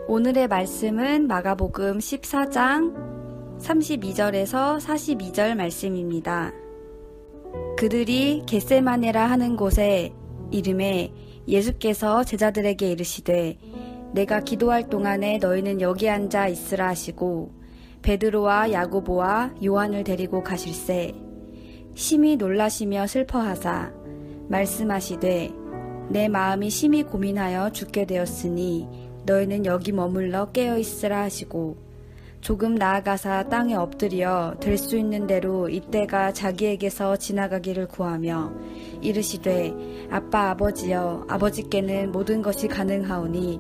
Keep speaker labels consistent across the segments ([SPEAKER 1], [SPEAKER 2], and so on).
[SPEAKER 1] 오늘의 말씀은 마가복음 14장 32절에서 42절 말씀입니다. 그들이 겟세마네라 하는 곳에 이름에 예수께서 제자들에게 이르시되 내가 기도할 동안에 너희는 여기 앉아 있으라 하시고 베드로와 야고보와 요한을 데리고 가실새 심히 놀라시며 슬퍼하사 말씀하시되 내 마음이 심히 고민하여 죽게 되었으니 너희는 여기 머물러 깨어있으라 하시고 조금 나아가사 땅에 엎드려 될 수 있는 대로 이때가 자기에게서 지나가기를 구하며 이르시되 아빠 아버지여 아버지께는 모든 것이 가능하오니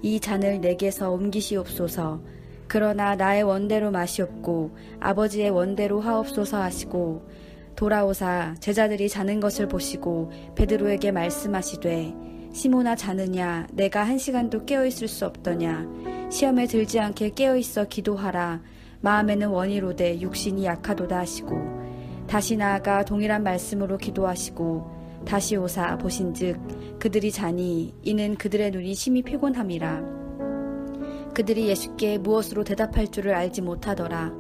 [SPEAKER 1] 이 잔을 내게서 옮기시옵소서. 그러나 나의 원대로 마시옵고 아버지의 원대로 하옵소서 하시고 돌아오사 제자들이 자는 것을 보시고 베드로에게 말씀하시되 시몬아 자느냐 내가 1시간도 깨어있을 수 없더냐 시험에 들지 않게 깨어있어 기도하라 마음에는 원이로되 육신이 약하도다 하시고 다시 나아가 동일한 말씀으로 기도하시고 다시 오사 보신즉 그들이 자니 이는 그들의 눈이 심히 피곤함이라. 그들이 예수께 무엇으로 대답할 줄을 알지 못하더라.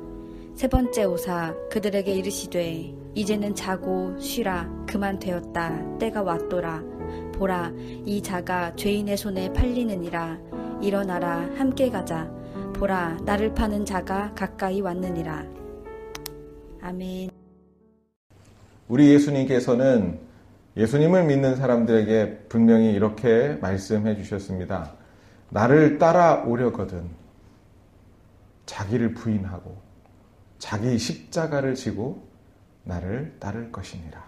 [SPEAKER 1] 세 번째 오사 그들에게 이르시되 이제는 자고 쉬라 그만 되었다 때가 왔도라. 보라 이 자가 죄인의 손에 팔리느니라. 일어나라 함께 가자. 보라 나를 파는 자가 가까이 왔느니라. 아멘.
[SPEAKER 2] 우리 예수님께서는 예수님을 믿는 사람들에게 분명히 이렇게 말씀해 주셨습니다. 나를 따라오려거든 자기를 부인하고 자기 십자가를 지고 나를 따를 것이니라.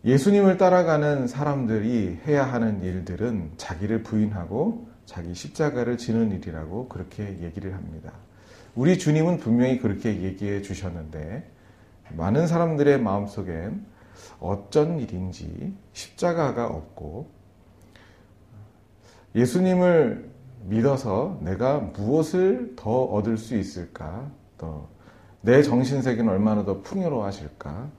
[SPEAKER 2] 예수님을 따라가는 사람들이 해야 하는 일들은 자기를 부인하고 자기 십자가를 지는 일이라고 그렇게 얘기를 합니다. 우리 주님은 분명히 그렇게 얘기해 주셨는데 많은 사람들의 마음속엔 어쩐 일인지 십자가가 없고 예수님을 믿어서 내가 무엇을 더 얻을 수 있을까? 또 내 정신세계는 얼마나 더 풍요로워하실까?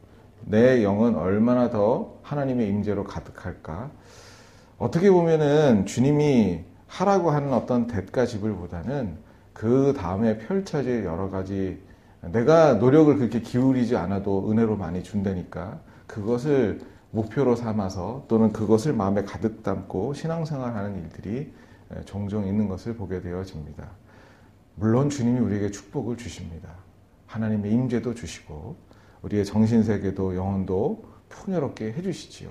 [SPEAKER 2] 내 영은 얼마나 더 하나님의 임재로 가득할까? 어떻게 보면은 주님이 하라고 하는 어떤 대가 지불보다는 그 다음에 펼쳐질 여러 가지 내가 노력을 그렇게 기울이지 않아도 은혜로 많이 준다니까 그것을 목표로 삼아서 또는 그것을 마음에 가득 담고 신앙생활하는 일들이 종종 있는 것을 보게 되어집니다. 물론 주님이 우리에게 축복을 주십니다. 하나님의 임재도 주시고 우리의 정신세계도 영혼도 풍요롭게 해주시지요.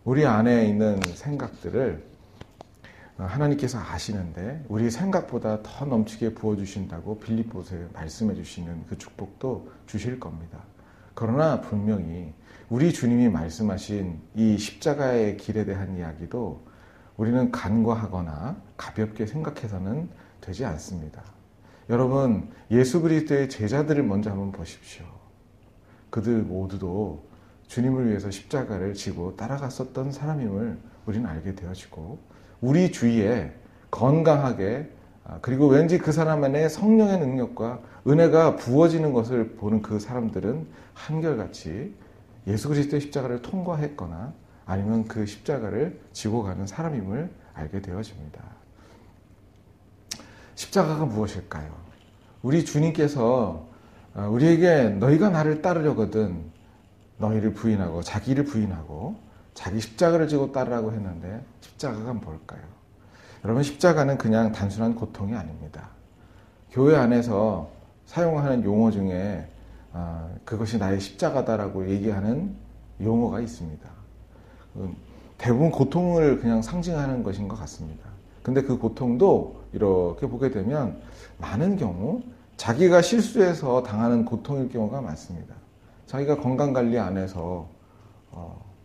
[SPEAKER 2] 우리 안에 있는 생각들을 하나님께서 아시는데 우리 생각보다 더 넘치게 부어주신다고 빌립보서에 말씀해 주시는 그 축복도 주실 겁니다. 그러나 분명히 우리 주님이 말씀하신 이 십자가의 길에 대한 이야기도 우리는 간과하거나 가볍게 생각해서는 되지 않습니다. 여러분 예수 그리스도의 제자들을 먼저 한번 보십시오. 그들 모두도 주님을 위해서 십자가를 지고 따라갔었던 사람임을 우리는 알게 되어지고 우리 주위에 건강하게 그리고 왠지 그 사람 안에 성령의 능력과 은혜가 부어지는 것을 보는 그 사람들은 한결같이 예수 그리스도의 십자가를 통과했거나 아니면 그 십자가를 지고 가는 사람임을 알게 되어집니다. 십자가가 무엇일까요? 우리 주님께서 우리에게 너희가 나를 따르려거든 너희를 부인하고 자기를 부인하고 자기 십자가를 지고 따르라고 했는데 십자가가 뭘까요? 여러분 십자가는 그냥 단순한 고통이 아닙니다. 교회 안에서 사용하는 용어 중에 그것이 나의 십자가다라고 얘기하는 용어가 있습니다. 대부분 고통을 그냥 상징하는 것인 것 같습니다. 근데 그 고통도 이렇게 보게 되면 많은 경우 자기가 실수해서 당하는 고통일 경우가 많습니다. 자기가 건강관리 안 해서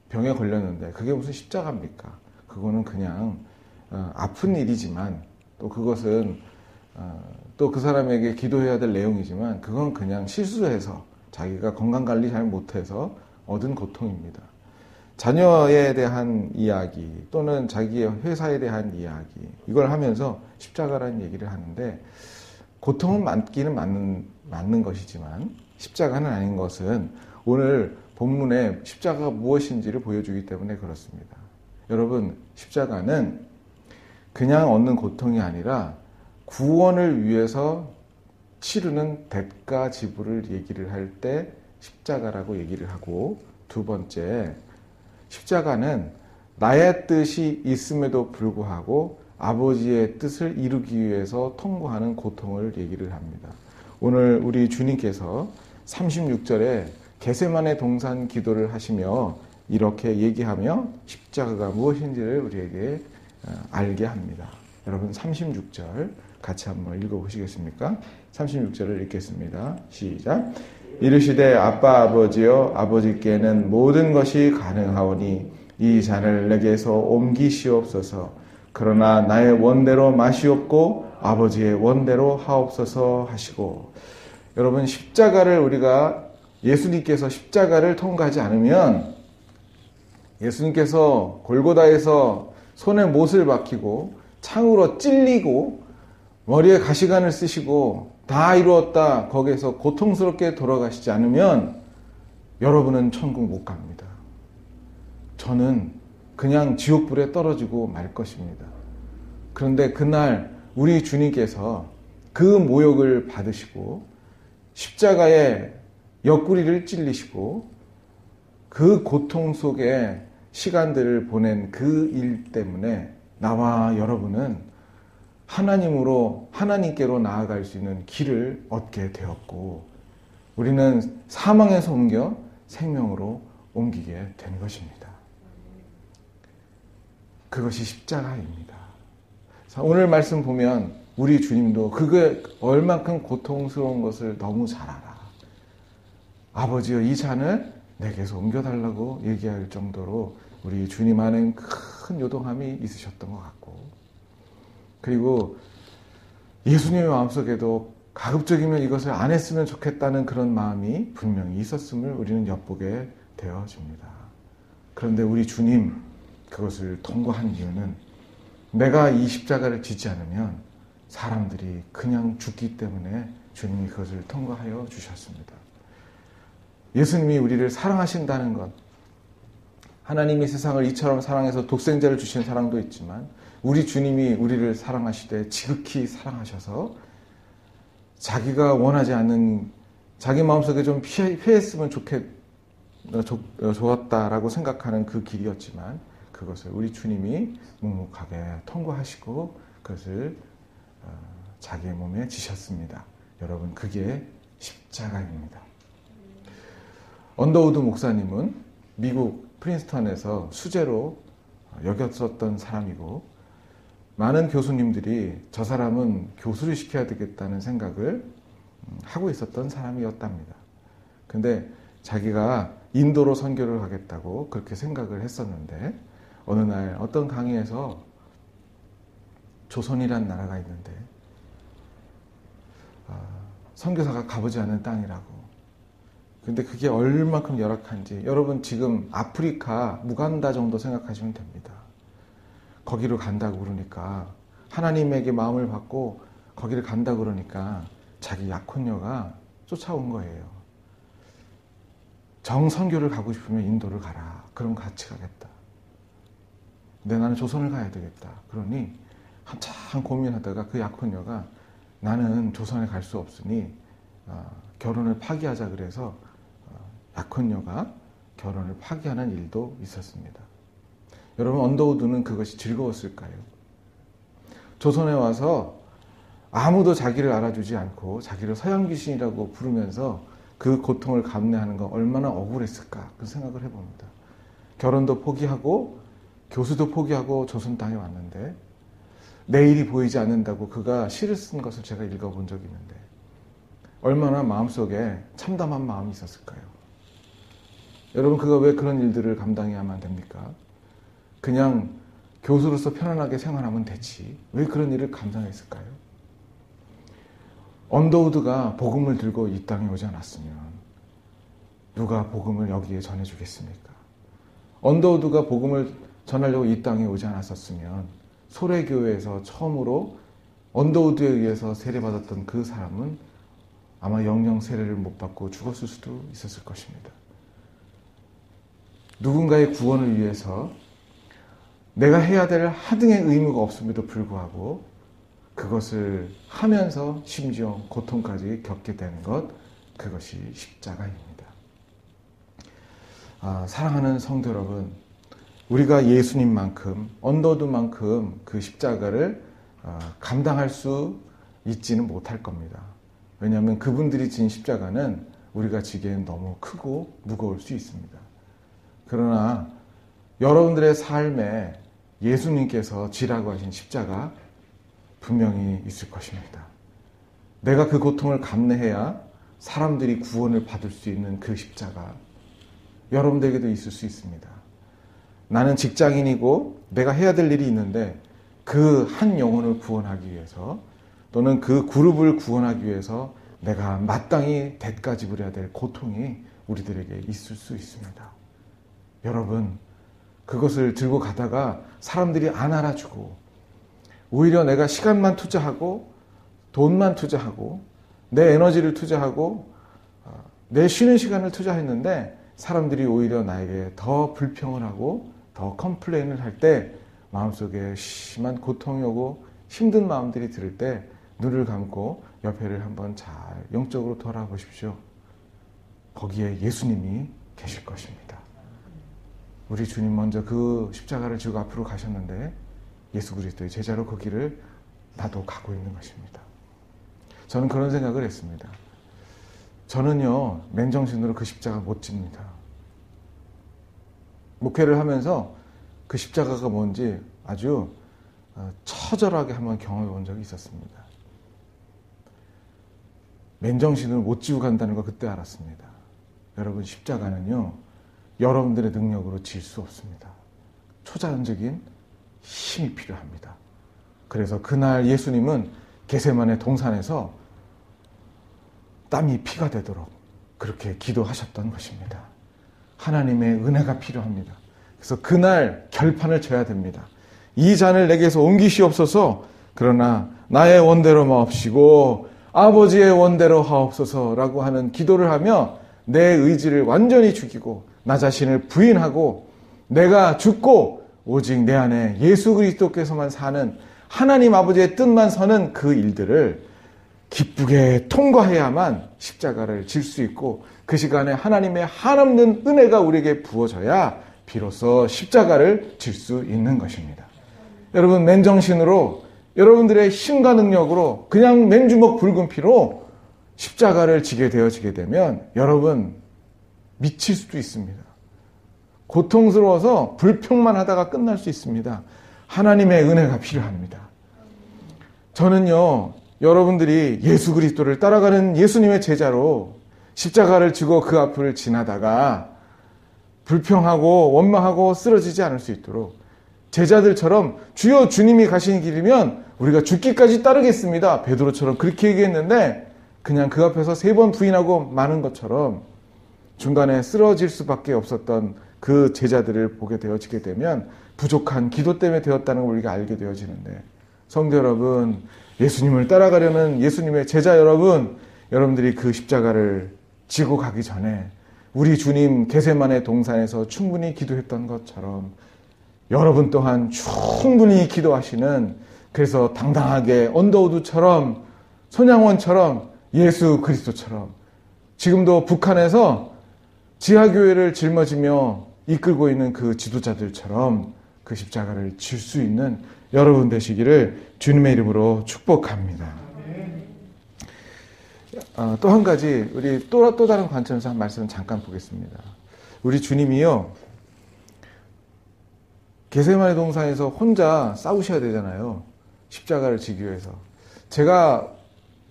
[SPEAKER 2] 병에 걸렸는데 그게 무슨 십자가입니까? 그거는 그냥 아픈 일이지만 또 그것은 또 그 사람에게 기도해야 될 내용이지만 그건 그냥 실수해서 자기가 건강관리 잘 못해서 얻은 고통입니다. 자녀에 대한 이야기 또는 자기의 회사에 대한 이야기 이걸 하면서 십자가라는 얘기를 하는데 고통은 맞기는 맞는 것이지만 십자가는 아닌 것은 오늘 본문에 십자가가 무엇인지를 보여주기 때문에 그렇습니다. 여러분, 십자가는 그냥 얻는 고통이 아니라 구원을 위해서 치르는 대가 지불을 얘기를 할 때 십자가라고 얘기를 하고, 두 번째, 십자가는 나의 뜻이 있음에도 불구하고 아버지의 뜻을 이루기 위해서 통과하는 고통을 얘기를 합니다. 오늘 우리 주님께서 36절에 겟세마네 동산 기도를 하시며 이렇게 얘기하며 십자가가 무엇인지를 우리에게 알게 합니다. 여러분 36절 같이 한번 읽어보시겠습니까? 36절을 읽겠습니다. 시작. 이르시되 아빠 아버지여 아버지께는 모든 것이 가능하오니 이 잔을 내게서 옮기시옵소서. 그러나 나의 원대로 마시옵고 아버지의 원대로 하옵소서 하시고. 여러분 십자가를 우리가 예수님께서 십자가를 통과하지 않으면 예수님께서 골고다에서 손에 못을 박히고 창으로 찔리고 머리에 가시관을 쓰시고 다 이루었다 거기에서 고통스럽게 돌아가시지 않으면 여러분은 천국 못 갑니다. 저는 그냥 지옥불에 떨어지고 말 것입니다. 그런데 그날 우리 주님께서 그 모욕을 받으시고 십자가에 옆구리를 찔리시고 그 고통 속에 시간들을 보낸 그 일 때문에 나와 여러분은 하나님으로 하나님께로 나아갈 수 있는 길을 얻게 되었고 우리는 사망에서 옮겨 생명으로 옮기게 된 것입니다. 그것이 십자가입니다. 오늘 말씀 보면 우리 주님도 그게 얼만큼 고통스러운 것을 너무 잘 알아. 아버지여 이 잔을 내게서 옮겨달라고 얘기할 정도로 우리 주님 안에 큰 요동함이 있으셨던 것 같고, 그리고 예수님의 마음속에도 가급적이면 이것을 안 했으면 좋겠다는 그런 마음이 분명히 있었음을 우리는 엿보게 되어집니다. 그런데 우리 주님 그것을 통과한 이유는 내가 이 십자가를 지지 않으면 사람들이 그냥 죽기 때문에 주님이 그것을 통과하여 주셨습니다. 예수님이 우리를 사랑하신다는 것, 하나님이 세상을 이처럼 사랑해서 독생자를 주신 사랑도 있지만 우리 주님이 우리를 사랑하시되 지극히 사랑하셔서 자기가 원하지 않는 자기 마음속에 좀 피했으면 좋았다라고 생각하는 그 길이었지만 그것을 우리 주님이 묵묵하게 통과하시고 그것을 자기의 몸에 지셨습니다. 여러분 그게 십자가입니다. 언더우드 목사님은 미국 프린스턴에서 수재로 여겼었던 사람이고 많은 교수님들이 저 사람은 교수를 시켜야 되겠다는 생각을 하고 있었던 사람이었답니다. 근데 자기가 인도로 선교를 하겠다고 그렇게 생각을 했었는데 어느 날 어떤 강의에서 조선이란 나라가 있는데 선교사가 가보지 않은 땅이라고. 근데 그게 얼마큼 열악한지 여러분 지금 아프리카 무간다 정도 생각하시면 됩니다. 거기로 간다고 그러니까 하나님에게 마음을 받고 거기를 간다고 그러니까 자기 약혼녀가 쫓아온 거예요. 정선교를 가고 싶으면 인도를 가라. 그럼 같이 가겠다. 근데 나는 조선을 가야 되겠다. 그러니 한참 고민하다가 그 약혼녀가 나는 조선에 갈 수 없으니 결혼을 파기하자 그래서 약혼녀가 결혼을 파기하는 일도 있었습니다. 여러분 언더우드는 그것이 즐거웠을까요? 조선에 와서 아무도 자기를 알아주지 않고 자기를 서양 귀신이라고 부르면서 그 고통을 감내하는 건 얼마나 억울했을까 그 생각을 해봅니다. 결혼도 포기하고 교수도 포기하고 조선 땅에 왔는데 내일이 보이지 않는다고 그가 시를 쓴 것을 제가 읽어본 적이 있는데 얼마나 마음속에 참담한 마음이 있었을까요? 여러분 그가 왜 그런 일들을 감당해야만 됩니까? 그냥 교수로서 편안하게 생활하면 되지 왜 그런 일을 감당했을까요? 언더우드가 복음을 들고 이 땅에 오지 않았으면 누가 복음을 여기에 전해주겠습니까? 언더우드가 복음을 전하려고 이 땅에 오지 않았었으면 소래교회에서 처음으로 언더우드에 의해서 세례받았던 그 사람은 아마 영영 세례를 못 받고 죽었을 수도 있었을 것입니다. 누군가의 구원을 위해서 내가 해야 될 하등의 의무가 없음에도 불구하고 그것을 하면서 심지어 고통까지 겪게 되는 것, 그것이 십자가입니다. 사랑하는 성도 여러분, 우리가 예수님만큼, 언더드만큼 그 십자가를 감당할 수 있지는 못할 겁니다. 왜냐하면 그분들이 진 십자가는 우리가 지기엔 너무 크고 무거울 수 있습니다. 그러나 여러분들의 삶에 예수님께서 지라고 하신 십자가 분명히 있을 것입니다. 내가 그 고통을 감내해야 사람들이 구원을 받을 수 있는 그 십자가, 여러분들에게도 있을 수 있습니다. 나는 직장인이고 내가 해야 될 일이 있는데 그 한 영혼을 구원하기 위해서, 또는 그 그룹을 구원하기 위해서 내가 마땅히 대가 지불해야 될 고통이 우리들에게 있을 수 있습니다. 여러분, 그것을 들고 가다가 사람들이 안 알아주고 오히려 내가 시간만 투자하고 돈만 투자하고 내 에너지를 투자하고 내 쉬는 시간을 투자했는데 사람들이 오히려 나에게 더 불평을 하고 더 컴플레인을 할 때 마음속에 심한 고통이 오고 힘든 마음들이 들을 때 눈을 감고 옆에를 한번 잘 영적으로 돌아보십시오. 거기에 예수님이 계실 것입니다. 우리 주님 먼저 그 십자가를 지고 앞으로 가셨는데 예수 그리스도의 제자로 그 길을 나도 가고 있는 것입니다. 저는 그런 생각을 했습니다. 저는요, 맨정신으로 그 십자가 못 집니다. 목회를 하면서 그 십자가가 뭔지 아주 처절하게 한번 경험해 본 적이 있었습니다. 맨정신으로 못 지고 간다는 거 그때 알았습니다. 여러분, 십자가는요, 여러분들의 능력으로 질 수 없습니다. 초자연적인 힘이 필요합니다. 그래서 그날 예수님은 겟세마네 동산에서 땀이 피가 되도록 그렇게 기도하셨던 것입니다. 하나님의 은혜가 필요합니다. 그래서 그날 결판을 쳐야 됩니다. 이 잔을 내게서 옮기시옵소서, 그러나 나의 원대로 마옵시고 아버지의 원대로 하옵소서라고 하는 기도를 하며 내 의지를 완전히 죽이고 나 자신을 부인하고 내가 죽고 오직 내 안에 예수 그리스도께서만 사는 하나님 아버지의 뜻만 서는 그 일들을 기쁘게 통과해야만 십자가를 질 수 있고, 그 시간에 하나님의 한없는 은혜가 우리에게 부어져야 비로소 십자가를 질 수 있는 것입니다. 여러분, 맨정신으로 여러분들의 힘과 능력으로 그냥 맨주먹 붉은 피로 십자가를 지게 되면 여러분 미칠 수도 있습니다. 고통스러워서 불평만 하다가 끝날 수 있습니다. 하나님의 은혜가 필요합니다. 저는요, 여러분들이 예수 그리스도를 따라가는 예수님의 제자로 십자가를 지고 그 앞을 지나다가 불평하고 원망하고 쓰러지지 않을 수 있도록 제자들처럼 주여 주님이 가시는 길이면 우리가 죽기까지 따르겠습니다. 베드로처럼 그렇게 얘기했는데 그냥 그 앞에서 3번 부인하고 마는 것처럼 중간에 쓰러질 수밖에 없었던 그 제자들을 보게 되어지게 되면 부족한 기도 때문에 되었다는 걸 우리가 알게 되어지는데, 성도 여러분, 예수님을 따라가려는 예수님의 제자 여러분, 여러분들이 그 십자가를 지고 가기 전에 우리 주님 겟세마네 동산에서 충분히 기도했던 것처럼 여러분 또한 충분히 기도하시는, 그래서 당당하게 언더우드처럼 손양원처럼 예수 그리스도처럼 지금도 북한에서 지하교회를 짊어지며 이끌고 있는 그 지도자들처럼 그 십자가를 질 수 있는 여러분 되시기를 주님의 이름으로 축복합니다. 또 한 가지, 우리 또 다른 관점에서 한 말씀 잠깐 보겠습니다. 우리 주님이요, 겟세마네 동산에서 혼자 싸우셔야 되잖아요. 십자가를 지기 위해서. 제가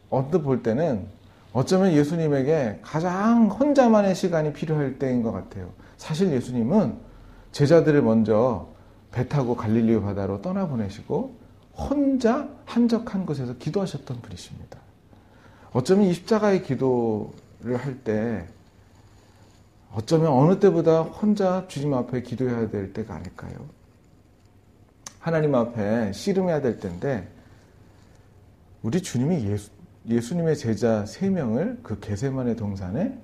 [SPEAKER 2] 언뜻 볼 때는 어쩌면 예수님에게 가장 혼자만의 시간이 필요할 때인 것 같아요. 사실 예수님은 제자들을 먼저 배 타고 갈릴리 바다로 떠나보내시고 혼자 한적한 곳에서 기도하셨던 분이십니다. 어쩌면 이 십자가의 기도를 할 때 어쩌면 어느 때보다 혼자 주님 앞에 기도해야 될 때가 아닐까요? 하나님 앞에 씨름해야 될 때인데 우리 주님이 예수님의 제자 3명을 그 겟세마네 동산에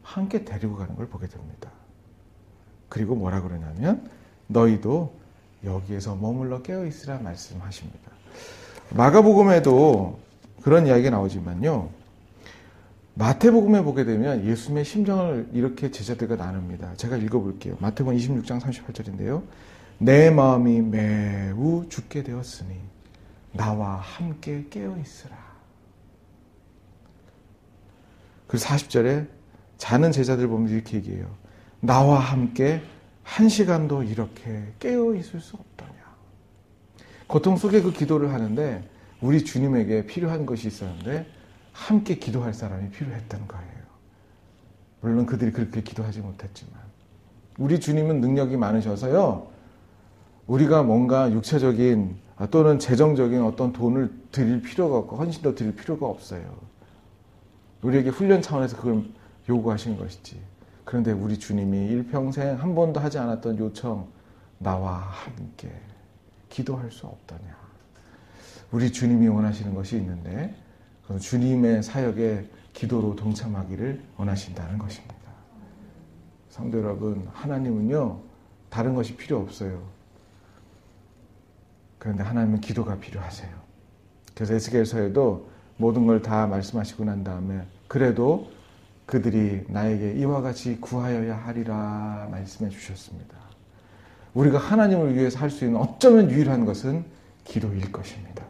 [SPEAKER 2] 함께 데리고 가는 걸 보게 됩니다. 그리고 뭐라 그러냐면 너희도 여기에서 머물러 깨어있으라 말씀하십니다. 마가복음에도 그런 이야기가 나오지만요. 마태복음에 보게 되면 예수님의 심정을 이렇게 제자들과 나눕니다. 제가 읽어볼게요. 마태복음 26장 38절인데요. 내 마음이 매우 죽게 되었으니 나와 함께 깨어있으라. 그리고 40절에 자는 제자들 보면 이렇게 얘기해요. 나와 함께 한 시간도 이렇게 깨어있을 수 없더냐. 고통 속에 그 기도를 하는데 우리 주님에게 필요한 것이 있었는데 함께 기도할 사람이 필요했던 거예요. 물론 그들이 그렇게 기도하지 못했지만 우리 주님은 능력이 많으셔서요. 우리가 뭔가 육체적인 또는 재정적인 어떤 돈을 드릴 필요가 없고 헌신도 드릴 필요가 없어요. 우리에게 훈련 차원에서 그걸 요구하신 것이지. 그런데 우리 주님이 일평생 한 번도 하지 않았던 요청, 나와 함께 기도할 수 없더냐. 우리 주님이 원하시는 것이 있는데 그건 주님의 사역에 기도로 동참하기를 원하신다는 것입니다. 성도 여러분, 하나님은요 다른 것이 필요 없어요. 그런데 하나님은 기도가 필요하세요. 그래서 에스겔서에도 모든 걸 다 말씀하시고 난 다음에 그래도 그들이 나에게 이와 같이 구하여야 하리라 말씀해 주셨습니다. 우리가 하나님을 위해서 할 수 있는 어쩌면 유일한 것은 기도일 것입니다.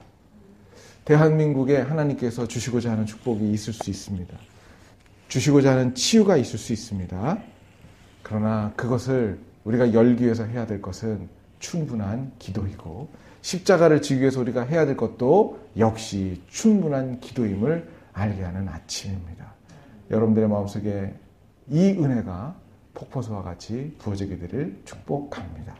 [SPEAKER 2] 대한민국에 하나님께서 주시고자 하는 축복이 있을 수 있습니다. 주시고자 하는 치유가 있을 수 있습니다. 그러나 그것을 우리가 열기 위해서 해야 될 것은 충분한 기도이고 십자가를 지기 위해서 우리가 해야 될 것도 역시 충분한 기도임을 알게 하는 아침입니다. 여러분들의 마음속에 이 은혜가 폭포수와 같이 부어지게 되기를 축복합니다.